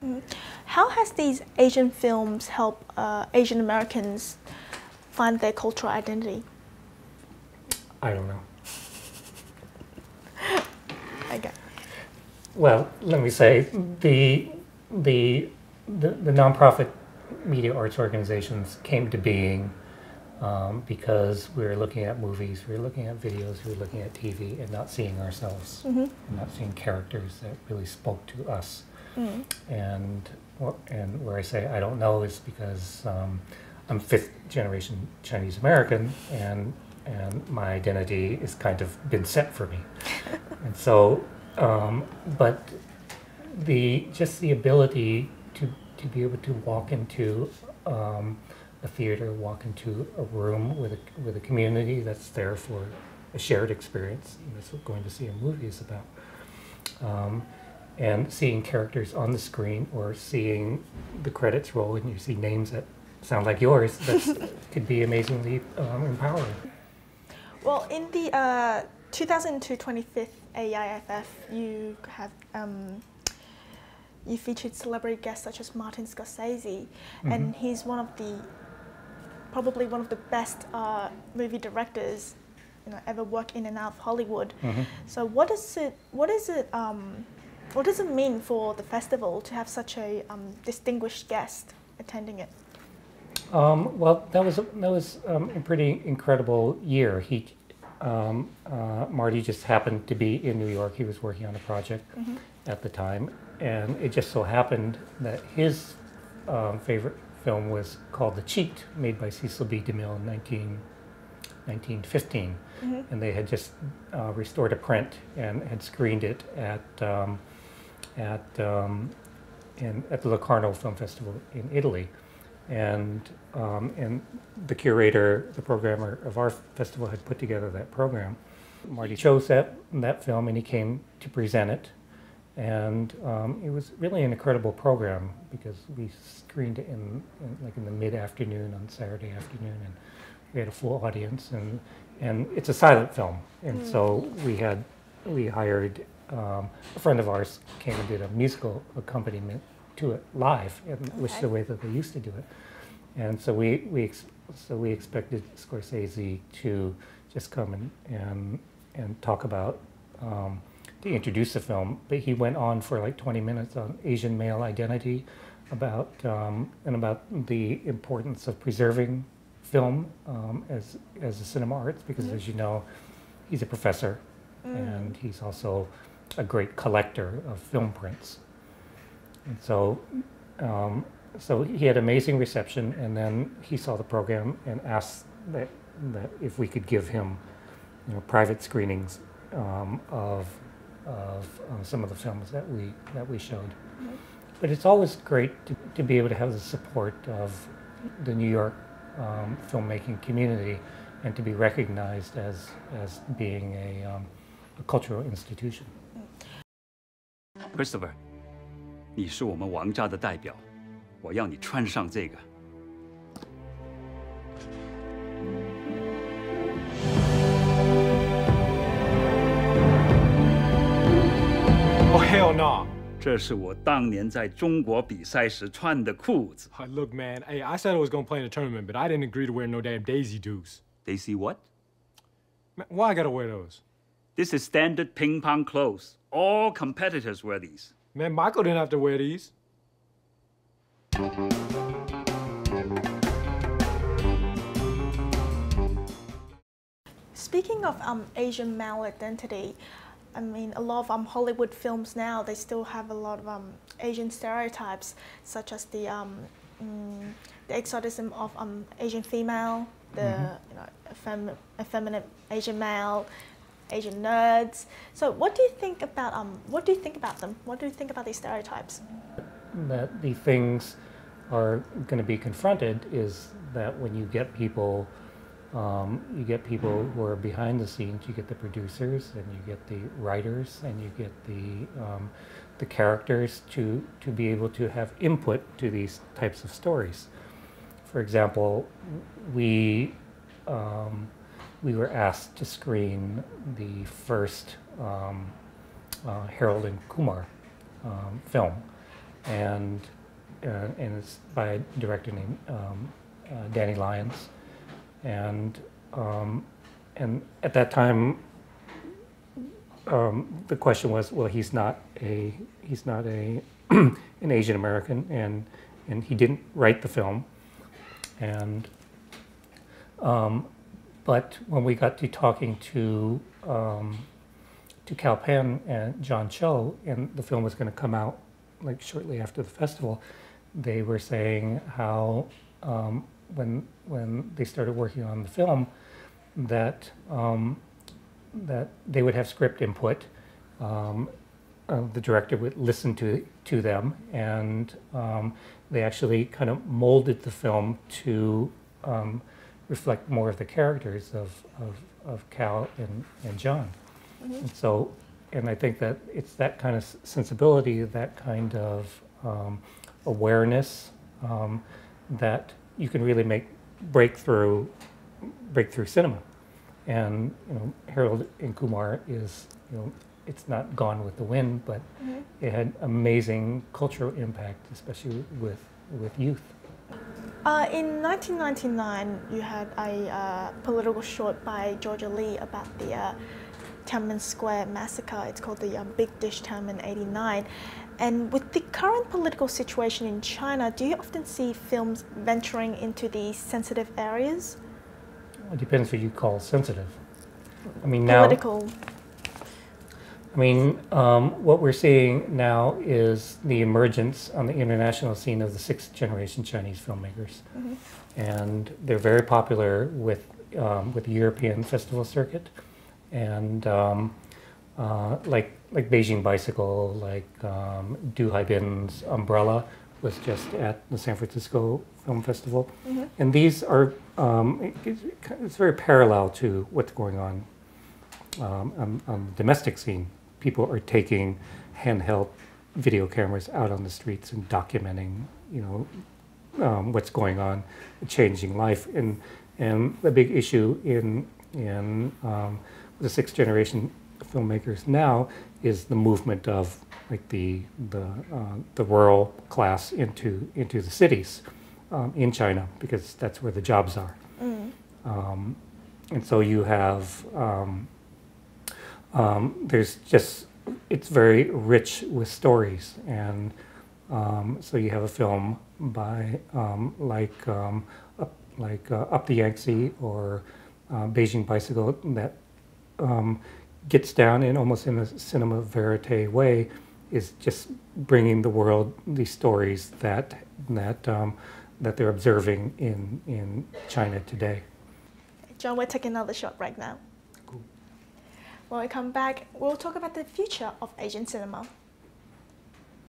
Mm. How has these Asian films helped Asian Americans find their cultural identity? I don't know. Okay. Well, let me say the nonprofit media arts organizations came to being because we were looking at movies, we were looking at videos, we were looking at TV, and not seeing ourselves, and not seeing characters that really spoke to us. And where I say I don't know is because I'm fifth generation Chinese American, and my identity is kind of been set for me. And so, but just the ability to be able to walk into a theater, walk into a room with a community that's there for a shared experience. That's what going to see a movie is about. And seeing characters on the screen, or seeing the credits roll and you see names that sound like yours, that could be amazingly empowering. Well, in the 2002 25th AIFF, you have you featured celebrity guests such as Martin Scorsese, and he's probably one of the best movie directors ever work in and out of Hollywood. So what does it mean for the festival to have such a distinguished guest attending it? Well, that was a pretty incredible year. Marty just happened to be in New York. He was working on a project at the time, and it just so happened that his favorite film was called The Cheat, made by Cecil B. DeMille in 1915, and they had just restored a print and had screened it at the Locarno Film Festival in Italy. And the curator, the programmer of our festival had put together that program. Marty chose that film, and he came to present it. And it was really an incredible program, because we screened it in the mid-afternoon on Saturday afternoon, and we had a full audience. And it's a silent film, and so we hired a friend of ours came and did a musical accompaniment to it live, which is the way that they used to do it. And so we expected Scorsese to just come and talk about to introduce the film, but he went on for like 20 minutes on Asian male identity, about the importance of preserving film as a cinema arts, because as you know, he's a professor, and he's also a great collector of film prints. And so so he had amazing reception, and then he saw the program and asked that if we could give him private screenings of some of the films that we showed. But it's always great to be able to have the support of the New York filmmaking community, and to be recognized as being a cultural institution. Christopher, 你是我们王家的代表，我要你穿上这个。Oh hell no! 这是我当年在中国比赛时穿的裤子。Look, man, hey, I said I was gonna play in a tournament, but I didn't agree to wear no damn Daisy Dukes. Daisy what? Man, why I gotta wear those? This is standard ping pong clothes. All competitors wear these. Man, Michael didn't have to wear these. Speaking of Asian male identity, I mean, a lot of Hollywood films now, they still have a lot of Asian stereotypes, such as the exotism of Asian female, the effeminate Asian male, Asian nerds. So, what do you think about them? What do you think about these stereotypes? That the things are going to be confronted is that when you get people who are behind the scenes, you get the producers, and you get the writers, and you get the characters to be able to have input to these types of stories. For example, we were asked to screen the first Harold and Kumar film, and it's by a director named Danny Lyons, and at that time, the question was, well, he's not a an Asian American, and he didn't write the film, and but when we got to talking to Kaman and John Cho, and the film was going to come out like shortly after the festival, they were saying how when they started working on the film, that that they would have script input. The director would listen to them, and they actually kind of molded the film to reflect more of the characters of Cal and John. Mm-hmm. And so, and I think that it's that kind of sensibility, that kind of awareness that you can really make breakthrough cinema. And Harold and Kumar is, it's not Gone with the Wind, but mm-hmm. it had amazing cultural impact, especially with youth. In 1999, you had a political short by Georgia Lee about the Tiananmen Square massacre. It's called the Big Dish Tiananmen '89. And with the current political situation in China, do you often see films venturing into these sensitive areas? It depends what you call sensitive. I mean, political. What we're seeing now is the emergence on the international scene of the sixth generation Chinese filmmakers, mm-hmm. and they're very popular with the European festival circuit, and like Beijing Bicycle, like Du Haibin's Umbrella was just at the San Francisco Film Festival, mm-hmm. and these are it's very parallel to what's going on the domestic scene. People are taking handheld video cameras out on the streets and documenting, what's going on, changing life, and the big issue in the sixth generation filmmakers now is the movement of like the rural class into the cities in China, because that's where the jobs are. Mm. And so you have there's just, it's very rich with stories, and so you have a film by Up the Yangtze or Beijing Bicycle that gets down in almost in a cinema verite way, is just bringing the world these stories that they're observing in China today. John, we're taking another shot right now. When we come back, we'll talk about the future of Asian cinema.